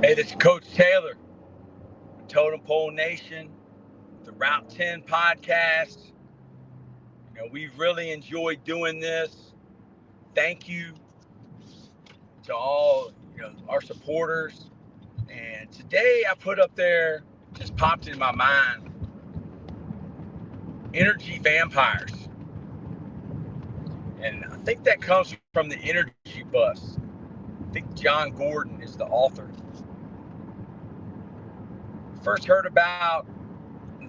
Hey, this is Coach Taylor, Totem Pole Nation, the Route 10 podcast. We've really enjoyed doing this. Thank you to all, our supporters. And today I put up there, just popped in my mind, energy vampires. And I think that comes from the energy bus. I think John Gordon is the author. First heard about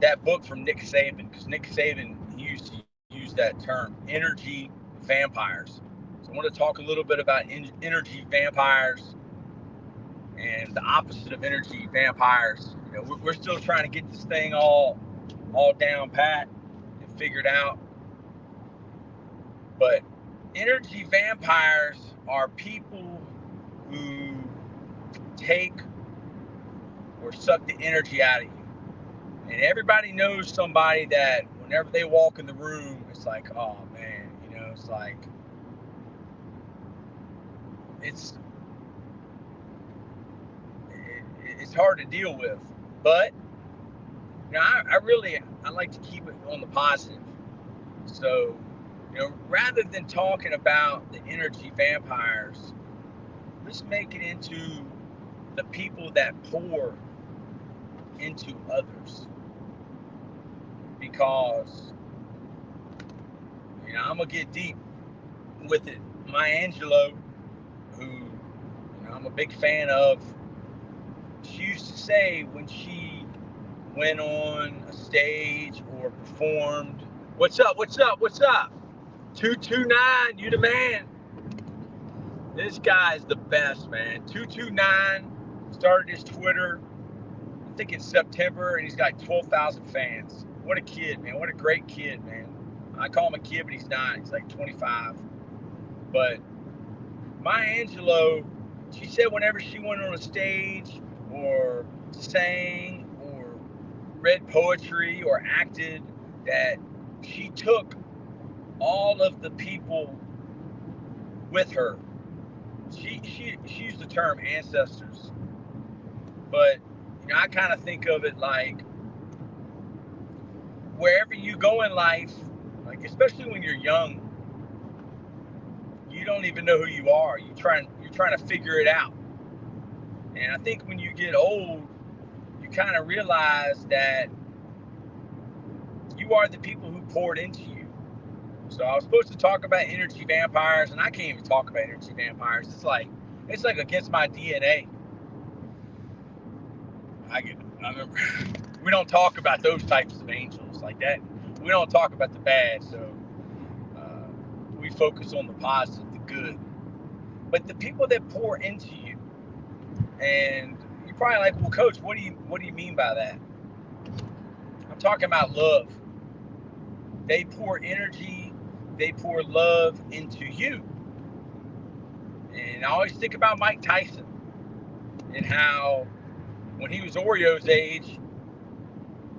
that book from Nick Saban, because Nick Saban used to use that term, energy vampires. So I want to talk a little bit about energy vampires and the opposite of energy vampires. We're still trying to get this thing all down pat and figured out. But energy vampires are people who take or suck the energy out of you. And everybody knows somebody that whenever they walk in the room, it's like, oh man, it's like, it's hard to deal with. But, I like to keep it on the positive. So, rather than talking about the energy vampires, let's make it into the people that pour into others. Because, I'm going to get deep with it. Maya Angelou, who, I'm a big fan of, she used to say when she went on a stage or performed, what's up? 229, you the man. This guy is the best, man. 229 started his Twitter, I think in September, and he's got 12,000 fans. What a kid, man. What a great kid, man. I call him a kid, but he's not. He's like 25. But Maya Angelou, she said whenever she went on a stage or sang or read poetry or acted, that she took all of the people with her. She used the term ancestors. But, I kind of think of it like wherever you go in life, like especially when you're young, you don't even know who you are. You're trying to figure it out. And I think when you get old, you kind of realize that you are the people who poured into you. So I was supposed to talk about energy vampires, and I can't even talk about energy vampires. It's like against my DNA. I remember we don't talk about those types of angels like that. We don't talk about the bad, so we focus on the positive, the good. But the people that pour into you, and you're probably like, well, Coach, what do you mean by that? I'm talking about love. They pour energy, they pour love into you. And I always think about Mike Tyson and how when he was Oreo's age,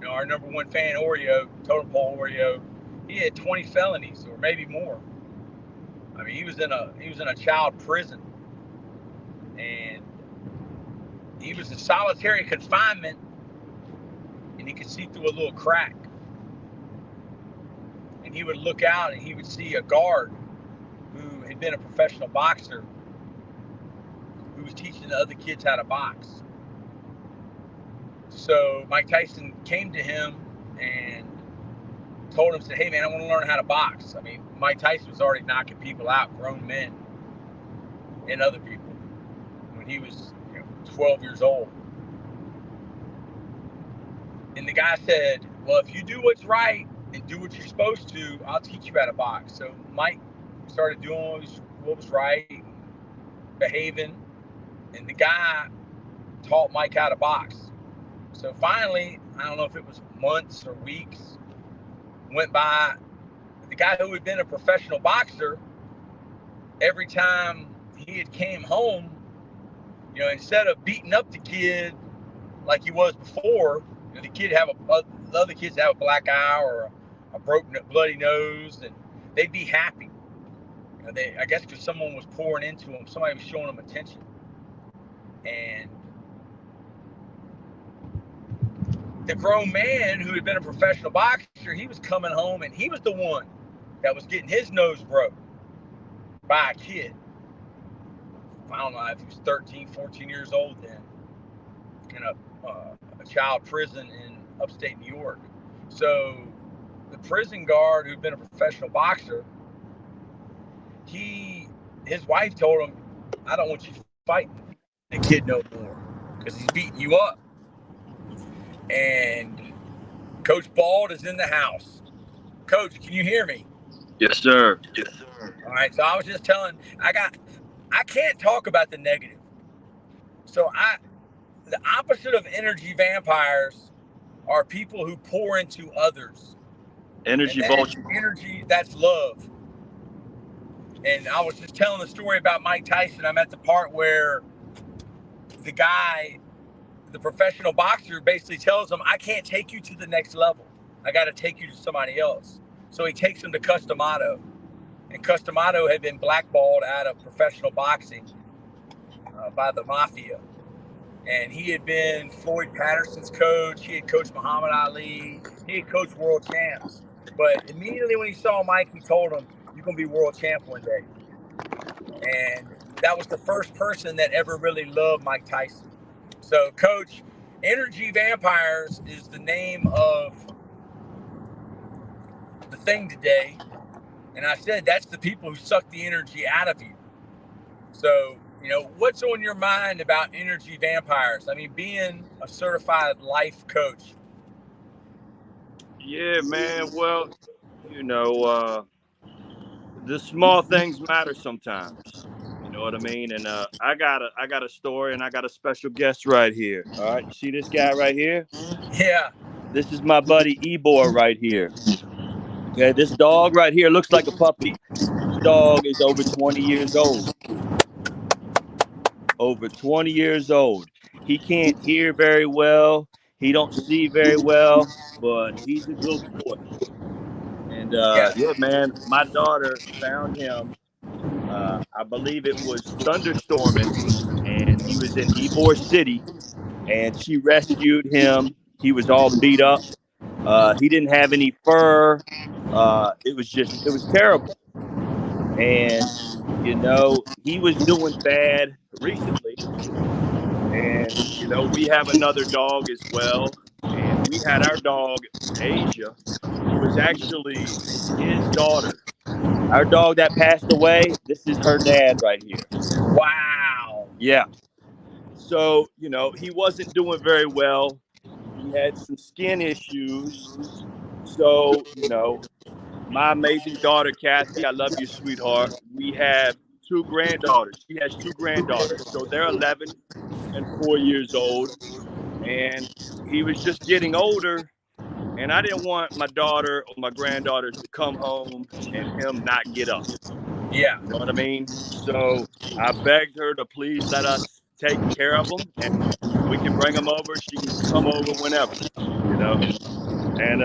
our number one fan, Oreo, Totem Pole Oreo, he had 20 felonies or maybe more. I mean, he was in a child prison, and he was in solitary confinement, and he could see through a little crack. And he would look out, and he would see a guard who had been a professional boxer who was teaching the other kids how to box. So Mike Tyson came to him and told him, said, hey man, I want to learn how to box. I mean, Mike Tyson was already knocking people out, grown men and other people, when he was 12 years old. And the guy said, well, if you do what's right and do what you're supposed to, I'll teach you how to box. So Mike started doing what was right, behaving, and the guy taught Mike how to box. So finally, I don't know if it was months or weeks, went by. The guy who had been a professional boxer, every time he had came home, instead of beating up the kid like he was before, the other kids have a black eye or a broken, bloody nose, and they'd be happy. I guess because someone was pouring into them, somebody was showing them attention. And the grown man who had been a professional boxer, he was coming home and he was the one that was getting his nose broke by a kid. I don't know if he was 13, 14 years old then, in a child prison in upstate New York. So the prison guard who'd been a professional boxer, his wife told him, I don't want you fighting the kid no more because he's beating you up. And Coach Bald is in the house. Coach, can you hear me? Yes, sir. Yes, sir. All right. So I was just telling, I can't talk about the negative. So the opposite of energy vampires are people who pour into others. Energy vulture. Energy, that's love. And I was just telling the story about Mike Tyson. I'm at the part where the guy, the professional boxer, basically tells him, I can't take you to the next level. I got to take you to somebody else. So he takes him to Customato. And Customato had been blackballed out of professional boxing by the mafia. And he had been Floyd Patterson's coach. He had coached Muhammad Ali. He had coached world champs. But immediately when he saw Mike, he told him, you're going to be world champ one day. And that was the first person that ever really loved Mike Tyson. So, Coach, energy vampires is the name of the thing today. And I said that's the people who suck the energy out of you. So, what's on your mind about energy vampires? I mean, being a certified life coach. Yeah, man. Well, the small things matter sometimes. You know what I mean? And I got a story, and I got a special guest right here. All right, you see this guy right here? Yeah. This is my buddy Ebor right here. Okay, this dog right here looks like a puppy. This dog is over 20 years old. Over 20 years old. He can't hear very well. He don't see very well, but he's a good boy. And yeah, man, my daughter found him. I believe it was thunderstorming, and he was in Ybor City, and she rescued him. He was all beat up. He didn't have any fur. It was terrible. And, he was doing bad recently. And, we have another dog as well. And we had our dog, Asia, who was actually his daughter. Our dog that passed away, this is her dad right here. Wow. Yeah. So, he wasn't doing very well. He had some skin issues. So, my amazing daughter, Kathy, I love you, sweetheart. We have two granddaughters. She has two granddaughters. So they're 11 and 4 years old. And he was just getting older. And I didn't want my daughter or my granddaughters to come home and him not get up. Yeah. You know what I mean? So I begged her to please let us take care of them, and we can bring them over. She can come over whenever, And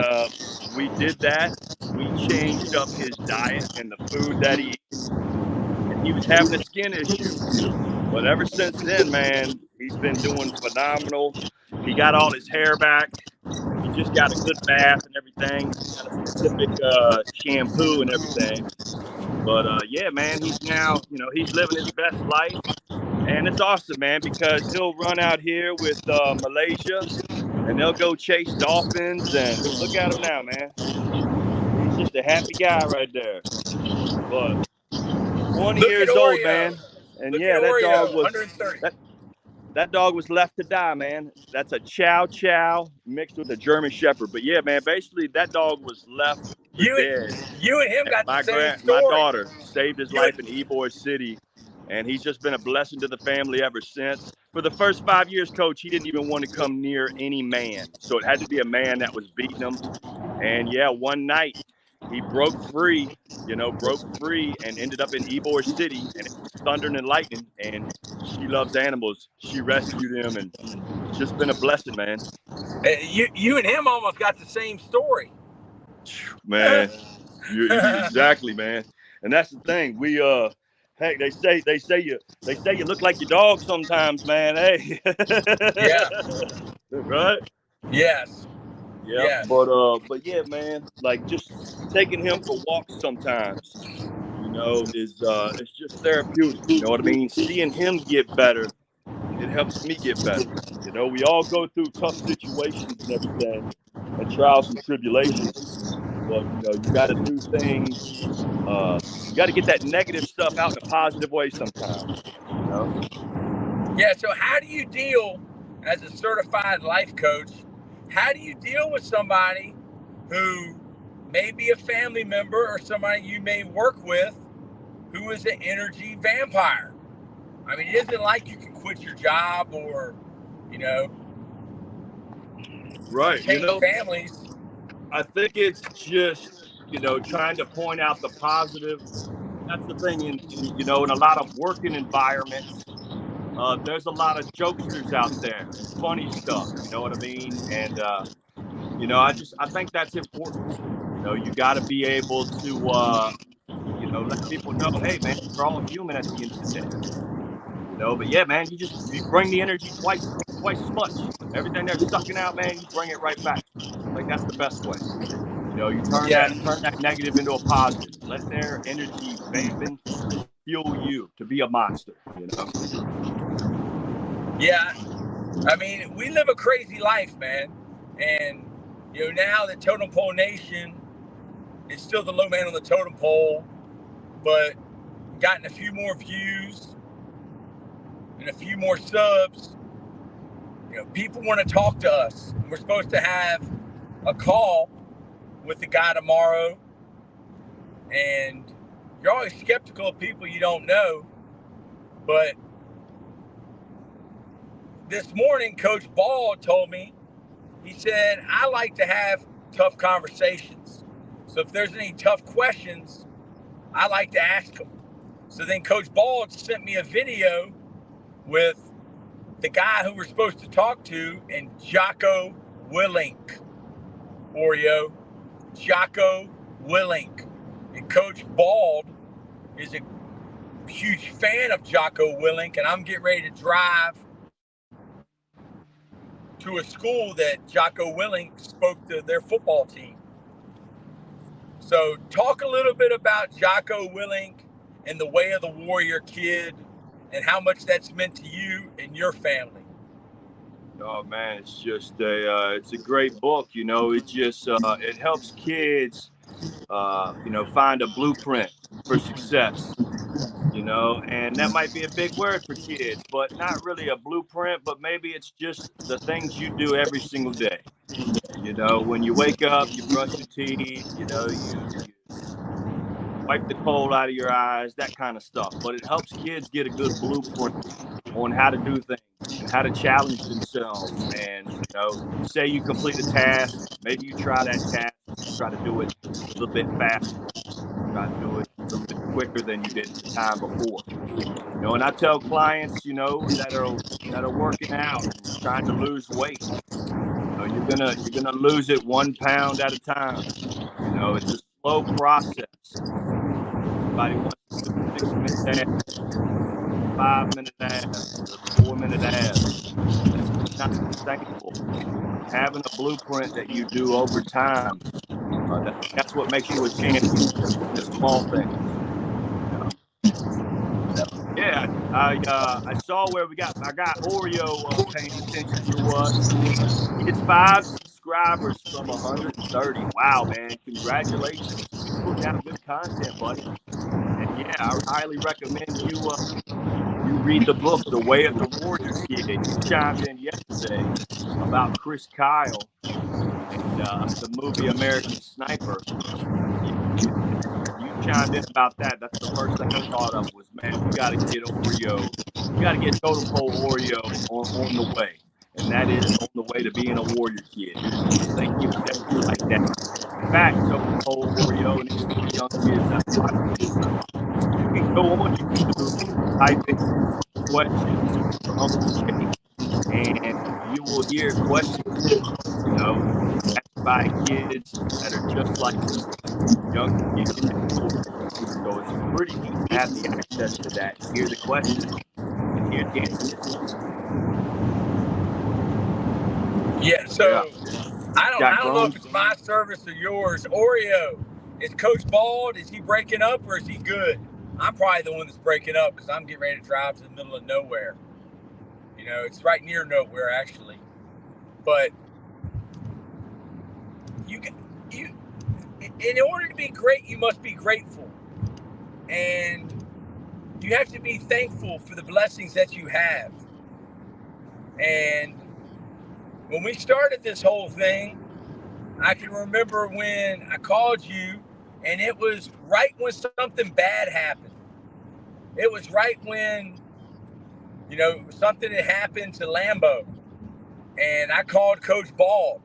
we did that. We changed up his diet and the food that he eats. And he was having a skin issue. But ever since then, man, he's been doing phenomenal. He got all his hair back. He just got a good bath and everything. Got a specific shampoo and everything. But yeah, man, he's now, he's living his best life. And it's awesome, man, because he'll run out here with Malaysia, and they'll go chase dolphins. And look at him now, man. He's just a happy guy right there. But 20 years old, man. And look yeah, that dog was 130. That dog was left to die, man. That's a Chow Chow mixed with a German Shepherd. But yeah, man, basically that dog was left for dead. You and him got the same story. My daughter saved his life in Ybor City, and he's just been a blessing to the family ever since. For the first 5 years, Coach, he didn't even want to come near any man. So it had to be a man that was beating him. And yeah, one night he broke free and ended up in Ybor City, and it was thundering and lightning, and she loves animals. She rescued him, and it's just been a blessing, man. You and him almost got the same story. Man, exactly, man. And that's the thing. We heck, they say you look like your dog sometimes, man. Hey. Yeah. Right? Yes. Yeah, Yes. but yeah, man, like just taking him for walks sometimes, is it's just therapeutic. You know what I mean? Seeing him get better, it helps me get better. We all go through tough situations and everything, and trials and tribulations. But you got to do things. You got to get that negative stuff out in a positive way sometimes. Yeah. So how do you deal as a certified life coach? How do you deal with somebody who may be a family member or somebody you may work with who is an energy vampire? I mean, it isn't like you can quit your job or, Right. change families. I think it's just, trying to point out the positive. That's the thing in a lot of working environments. There's a lot of jokesters out there and funny stuff. You know what I mean? And I think that's important. You got to be able to let people know, hey man, we're all human at the end of the day. But yeah, man, you bring the energy twice as much. Everything they're sucking out, man, you bring it right back. Like that's the best way. You turn that negative into a positive. Let their energy vamping fuel you to be a monster. Yeah. I mean, we live a crazy life, man. And, now that Totem Pole Nation is still the low man on the totem pole, but gotten a few more views and a few more subs, people want to talk to us. We're supposed to have a call with the guy tomorrow. And you're always skeptical of people you don't know. But this morning, Coach Ball told me, he said, I like to have tough conversations. So if there's any tough questions, I like to ask them. So then Coach Ball sent me a video with the guy who we're supposed to talk to and Jocko Willink. Oreo, Jocko Willink. And Coach Bald is a huge fan of Jocko Willink, and I'm getting ready to drive to a school that Jocko Willink spoke to their football team. So talk a little bit about Jocko Willink and the Way of the Warrior Kid and how much that's meant to you and your family. Oh man, it's just it's a great book. It just it helps kids find a blueprint for success. And that might be a big word for kids, but not really a blueprint, but maybe it's just the things you do every single day. When you wake up, you brush your teeth, you wipe the coal out of your eyes, that kind of stuff. But it helps kids get a good blueprint on how to do things and how to challenge themselves. And, say you complete a task, maybe you try that task, try to do it a little bit faster, try to do it a little bit quicker than you did the time before. And I tell clients, that are working out and trying to lose weight, you're gonna lose it 1 pound at a time. It's a slow process. Everybody wants to do 6-minute abs, 5-minute abs, 4-minute abs. That's not sustainable. Having a blueprint that you do over time, that's what makes you a champion. The small things. Yeah, I saw where I got Oreo paying attention to us. It's 5 subscribers from 130. Wow, man! Congratulations! You're putting out good content, buddy. And yeah, I highly recommend you read the book, The Way of the Warrior Kid. You chimed in yesterday about Chris Kyle and the movie American Sniper. You chimed in about that. That's the first thing I thought of was, man, we got to get Oreo. We got to get Totem Pole Oreo on the way. And that is on the way to being a warrior kid. Thank you like that. In fact, Totem Pole Oreo and any young kids that watch this, you can go on YouTube, type in questions for Uncle Jake, and you will hear questions, asked by kids that are just like young kids and older. So it's pretty neat to have the access to that, hear the questions, and hear the answers. Yeah, so I don't know if it's my service or yours. Oreo, is Coach Bald, is he breaking up or is he good? I'm probably the one that's breaking up because I'm getting ready to drive to the middle of nowhere. You know, it's right near nowhere actually. But you in order to be great, you must be grateful. And you have to be thankful for the blessings that you have. And when we started this whole thing, I can remember when I called you and it was right when something bad happened. It was right when, you know, something had happened to Lambo. And I called Coach Ball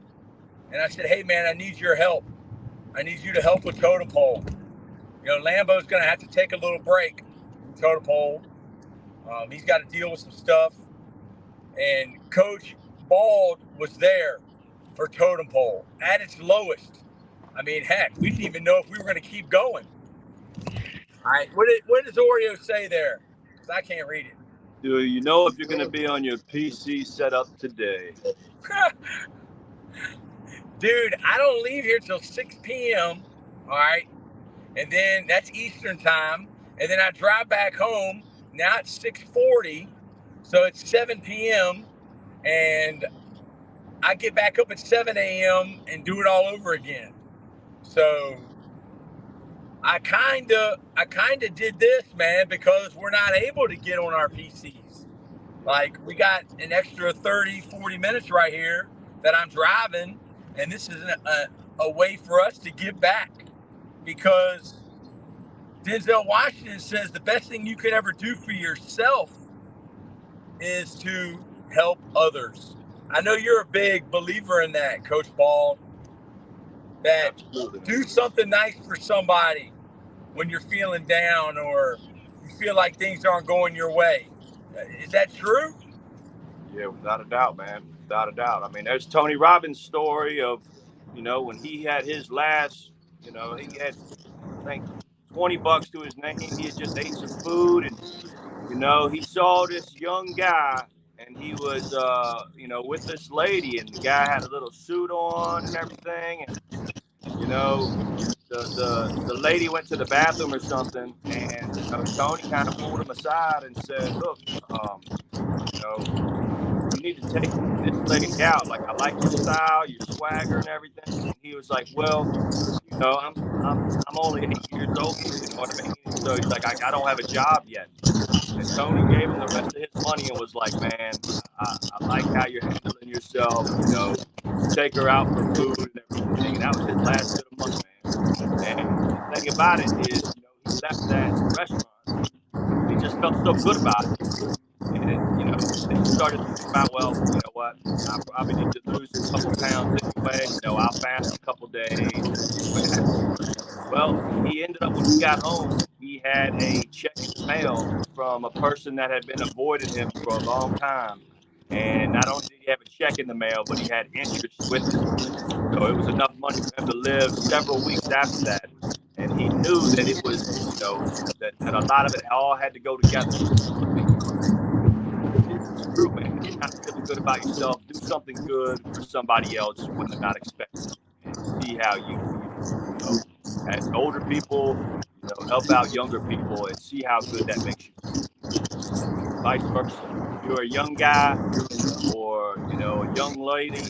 and I said, hey man, I need your help. I need you to help with Totem Pole. You know, Lambo's going to have to take a little break from Totem Pole. He's got to deal with some stuff. And Coach Bald was there for Totem Pole at its lowest. I mean, heck, we didn't even know if we were going to keep going. All right, what does Oreo say there? Because I can't read it. Do you know if you're going to be on your PC setup today? Dude, I don't leave here till 6 p.m., all right? And then that's Eastern time. And then I drive back home. Now it's 6:40, so it's 7 p.m. And I get back up at 7 a.m. and do it all over again. So I kind of did this, man, because we're not able to get on our PCs. Like, we got an extra 30, 40 minutes right here that I'm driving, and this is a way for us to give back. Because Denzel Washington says the best thing you could ever do for yourself is to help others. I know you're a big believer in that, Coach Ball. That Absolutely. Do something nice for somebody when you're feeling down or you feel like things aren't going your way. Is that true? Yeah, without a doubt, man. Without a doubt. I mean, there's Tony Robbins' story of, you know, when he had his last, you know, he had, I think, $20 to his name. He had just ate some food and, you know, he saw this young guy and he was, you know, with this lady, and the guy had a little suit on and everything. And, you know, the lady went to the bathroom or something, and, you know, Tony kind of pulled him aside and said, look, you know, you need to take this lady out. Like, I like your style, your swagger and everything. And he was like, well, you know, I'm only 8 years old, you know what I mean? So he's like, I don't have a job yet. And Tony gave him the rest of his money and was like, man, I like how you're handling yourself. You know, take her out for food and everything. And that was his last bit of money, man. And the thing about it is, you know, he left that restaurant. He just felt so good about it. And, you know, then he started thinking about, well, you know what, I probably need to lose a couple pounds anyway. You know, I'll fast a couple days. Well, he ended up, when he got home, he had a check in the mail from a person that had been avoiding him for a long time. And not only did he have a check in the mail, but he had interest with it. So it was enough money for him to live several weeks after that. And he knew that it was, you know, that a lot of it all had to go together. It's true, man. You're not feeling good about yourself. Do something good for somebody else when they're not expecting it, and see how you know, as older people, you know, help out younger people and see how good that makes you. Vice versa. If you're a young guy or, you know, a young lady,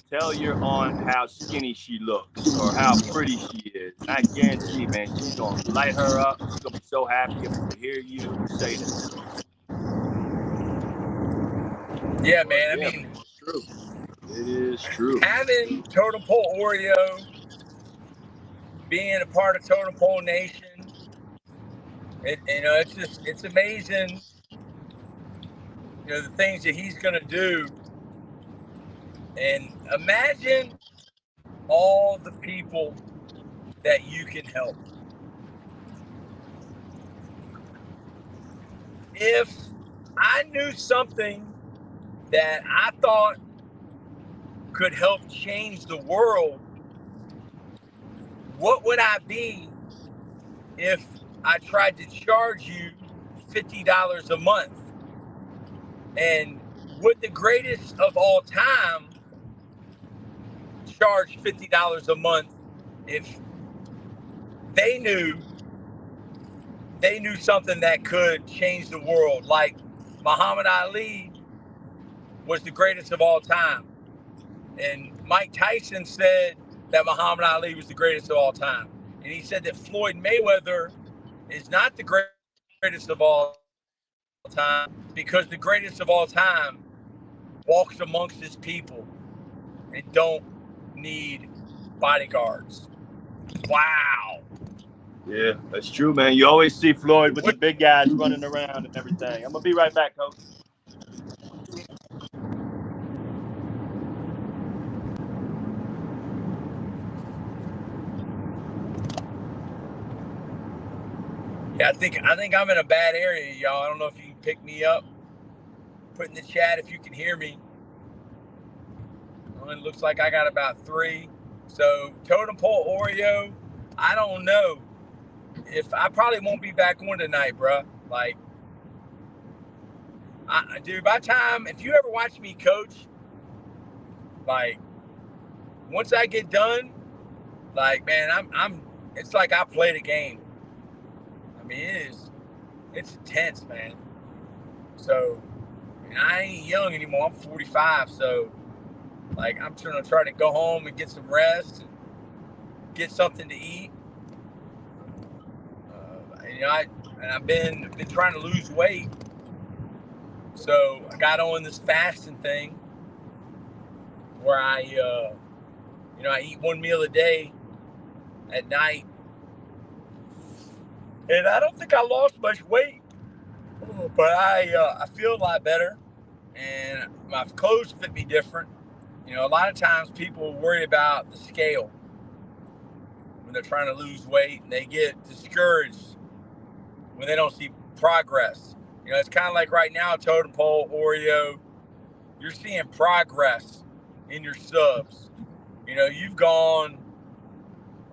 tell your aunt how skinny she looks or how pretty she is. And I guarantee, man, she's going to light her up. She's going to be so happy to hear you say that. Yeah, man. I mean, it's true. It is true. Having Totem Pole Oreo, being a part of Totem Pole Nation, you know, it's amazing, you know, the things that he's going to do. And imagine all the people that you can help. If I knew something that I thought could help change the world, what would I be if I tried to charge you $50 a month? And would the greatest of all time charge $50 a month if they knew something that could change the world, like Muhammad Ali was the greatest of all time. And Mike Tyson said that Muhammad Ali was the greatest of all time. And he said that Floyd Mayweather is not the greatest of all time because the greatest of all time walks amongst his people and don't need bodyguards. Wow. Yeah, that's true, man. You always see Floyd with the big guys running around and everything. I'm going to be right back, Coach. Yeah, I think I'm in a bad area, y'all. I don't know if you can pick me up. Put in the chat if you can hear me. Well, it looks like I got about 3. So Totem Pole Oreo, I don't know if I probably won't be back on tonight, bro. Like, dude, by the time, if you ever watch me coach, like, once I get done, like, man, it's like I played a game. I mean, it's intense, man. So, I mean, I ain't young anymore. I'm 45, so, like, I'm trying to go home and get some rest and get something to eat. You know, I've been trying to lose weight, so I got on this fasting thing where I eat 1 meal a day at night, and I don't think I lost much weight, but I feel a lot better, and my clothes fit me different. You know, a lot of times people worry about the scale when they're trying to lose weight, and they get discouraged when they don't see progress. You know, it's kind of like right now, Totem Pole Oreo, you're seeing progress in your subs. You know, you've gone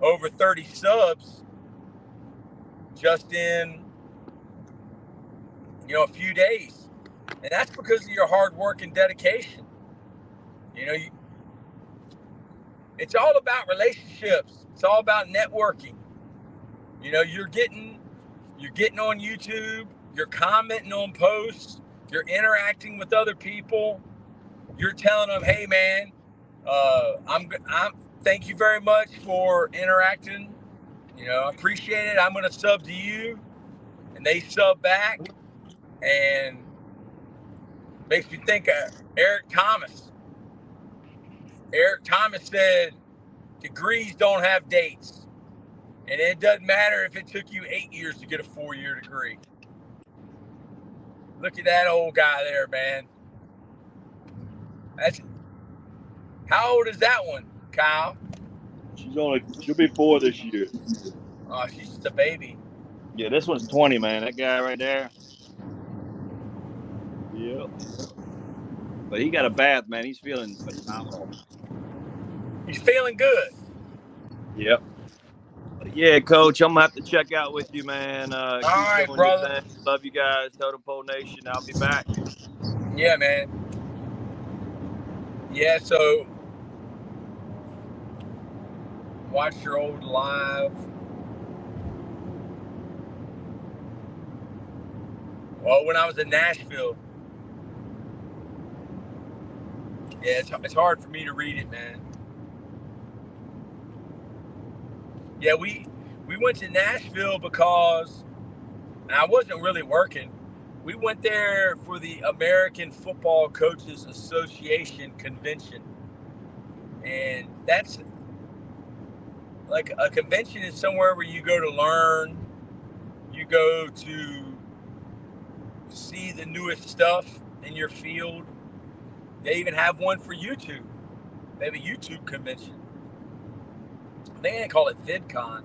over 30 subs just in, you know, a few days. And that's because of your hard work and dedication. You know, it's all about relationships. It's all about networking. You know, you're getting on YouTube, you're commenting on posts, you're interacting with other people, you're telling them, hey man, I'm thank you very much for interacting. You know, I appreciate it. I'm gonna sub to you, and they sub back, and makes me think of Eric Thomas. Eric Thomas said, degrees don't have dates. And it doesn't matter if it took you 8 years to get a 4-year degree. Look at that old guy there, man. How old is that one, Kyle? She'll be 4 this year. Oh, she's just a baby. Yeah, this one's 20, man. That guy right there. Yep. But he got a bath, man. He's feeling phenomenal. He's feeling good. Yep. Yeah, Coach, I'm going to have to check out with you, man. All right, brother. Love you guys, Totem Pole Nation. I'll be back. Yeah, man. Yeah, so watch your old live. Well, when I was in Nashville, yeah, it's hard for me to read it, man. Yeah, we went to Nashville because I wasn't really working. We went there for the American Football Coaches Association convention. And that's like a convention is somewhere where you go to learn, you go to see the newest stuff in your field. They even have one for YouTube. They have a YouTube convention. They call it VidCon.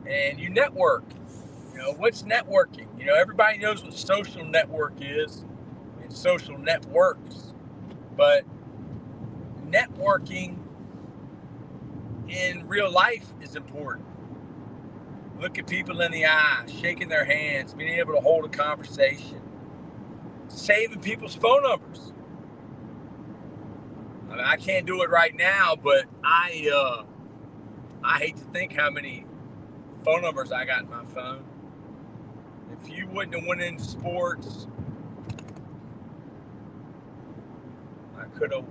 And you network. You know, what's networking? You know, everybody knows what social network is and social networks. But networking in real life is important. Look at people in the eye, shaking their hands, being able to hold a conversation, saving people's phone numbers. I mean, I can't do it right now, but I hate to think how many phone numbers I got in my phone. If you wouldn't have went into sports, I could have.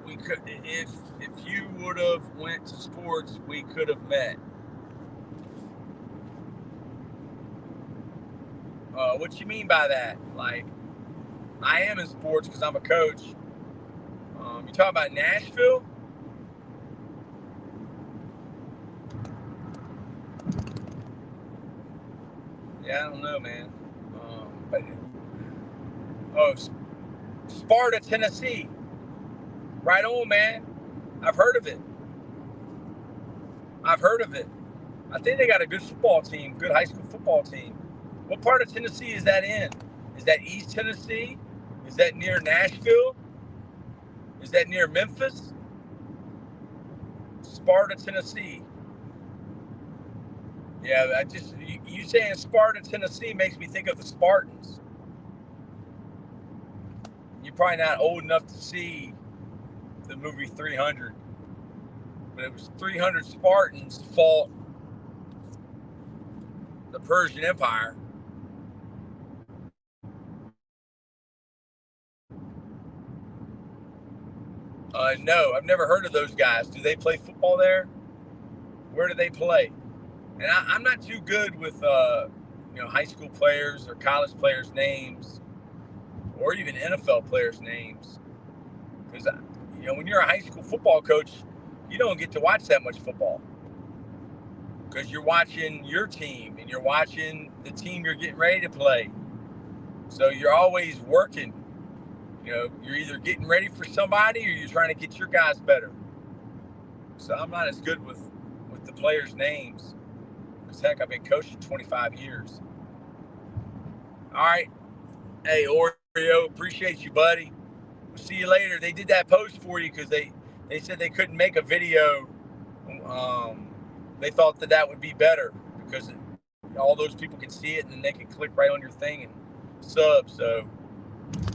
We could, if you would have went to sports, we could have met. What you mean by that? Like, I am in sports because I'm a coach. You talking about Nashville? Yeah, I don't know, man. Sparta, Tennessee. Right on, man. I've heard of it. I think they got a good football team, good high school football team. What part of Tennessee is that in? Is that East Tennessee? Is that near Nashville? Is that near Memphis? Sparta, Tennessee. Yeah, you saying Sparta, Tennessee makes me think of the Spartans. You're probably not old enough to see the movie 300, but it was 300 Spartans fought the Persian Empire. No, I've never heard of those guys. Do they play football there? Where do they play? And I'm not too good with high school players or college players' names, or even NFL players' names, because when you're a high school football coach, you don't get to watch that much football because you're watching your team and you're watching the team you're getting ready to play. So you're always working. You're either getting ready for somebody or you're trying to get your guys better. So I'm not as good with the players' names. Because heck, I've been coaching 25 years. All right. Hey, Oreo, appreciate you, buddy. We'll see you later. They did that post for you because they said they couldn't make a video. They thought that would be better because all those people can see it and then they can click right on your thing and sub. So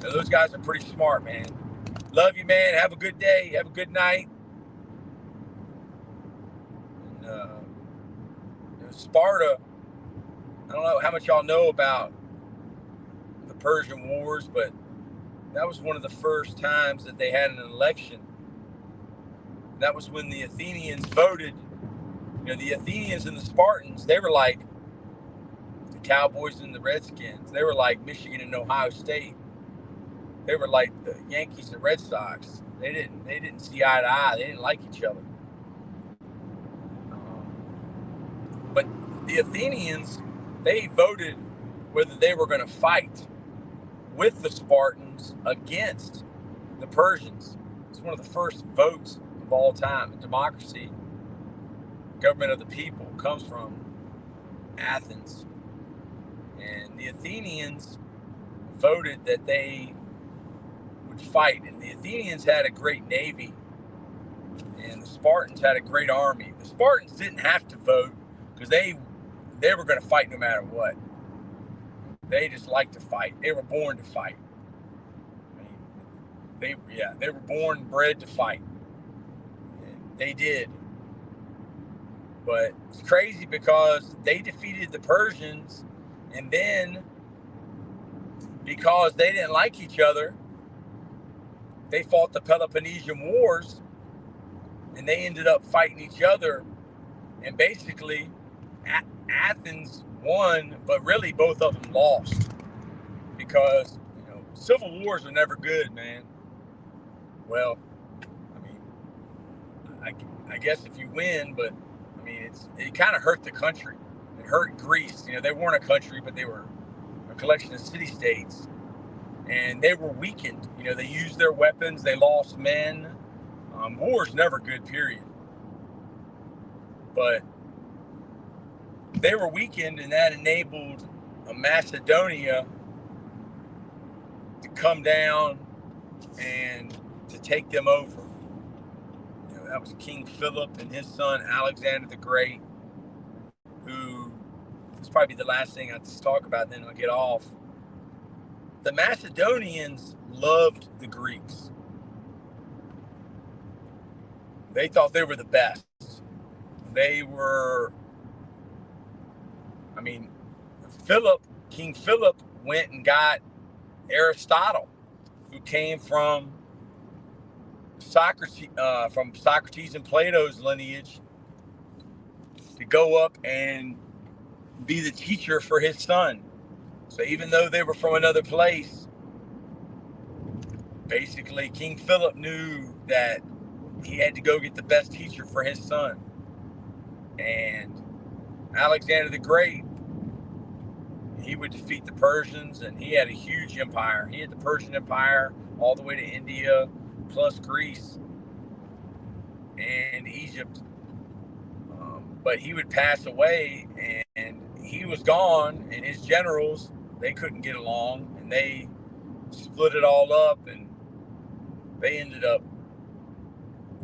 those guys are pretty smart, man. Love you, man. Have a good day. Have a good night. And, Sparta, I don't know how much y'all know about the Persian Wars, but that was one of the first times that they had an election. That was when the Athenians voted. The Athenians and the Spartans, they were like the Cowboys and the Redskins. They were like Michigan and Ohio State. They were like the Yankees and Red Sox. They didn't see eye to eye. They didn't like each other. But the Athenians, they voted whether they were going to fight with the Spartans against the Persians. It's one of the first votes of all time. In democracy, government of the people, comes from Athens. And the Athenians voted that they would fight. And the Athenians had a great navy. And the Spartans had a great army. The Spartans didn't have to vote because they were going to fight no matter what. They just liked to fight. They were born to fight. They were born and bred to fight. And they did. But it's crazy because they defeated the Persians, and then because they didn't like each other, they fought the Peloponnesian Wars, and they ended up fighting each other. And basically, Athens won, but really both of them lost because civil wars are never good, man. Well, I guess if you win, but it kind of hurt the country. It hurt Greece. They weren't a country, but they were a collection of city-states, and they were weakened. They used their weapons. They lost men. War's never good, period. But they were weakened, and that enabled Macedonia to come down and to take them over. That was King Philip and his son Alexander the Great, who is probably the last thing I talk about, and then I'll get off. The Macedonians loved the Greeks. they thought they were the best. They were, I mean, King Philip went and got Aristotle, who came from Socrates and Plato's lineage, to go up and be the teacher for his son. So even though they were from another place, basically King Philip knew that he had to go get the best teacher for his son. And Alexander the Great, he would defeat the Persians, and he had a huge empire. He had the Persian Empire all the way to India, plus Greece and Egypt. But he would pass away, and he was gone, and his generals, they couldn't get along, and they split it all up, and they ended up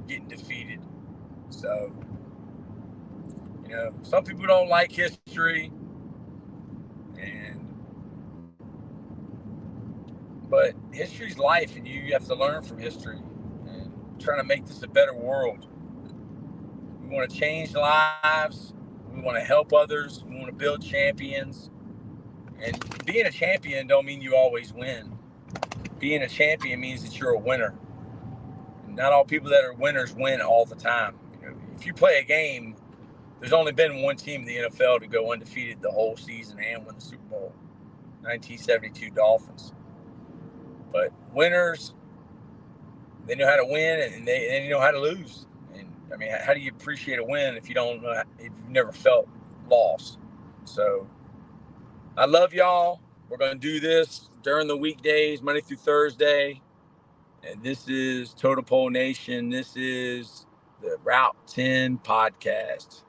getting defeated. So, some people don't like history, but history's life, and you have to learn from history and trying to make this a better world. We want to change lives. We want to help others. We want to build champions. And being a champion don't mean you always win. Being a champion means that you're a winner. And not all people that are winners win all the time. If you play a game, there's only been one team in the NFL to go undefeated the whole season and win the Super Bowl. 1972 Dolphins. But winners, they know how to win, and they know how to lose. And I mean, how do you appreciate a win if if you've never felt loss? So I love y'all. We're going to do this during the weekdays, Monday through Thursday. And this is Totem Pole Nation. This is the Route 10 podcast.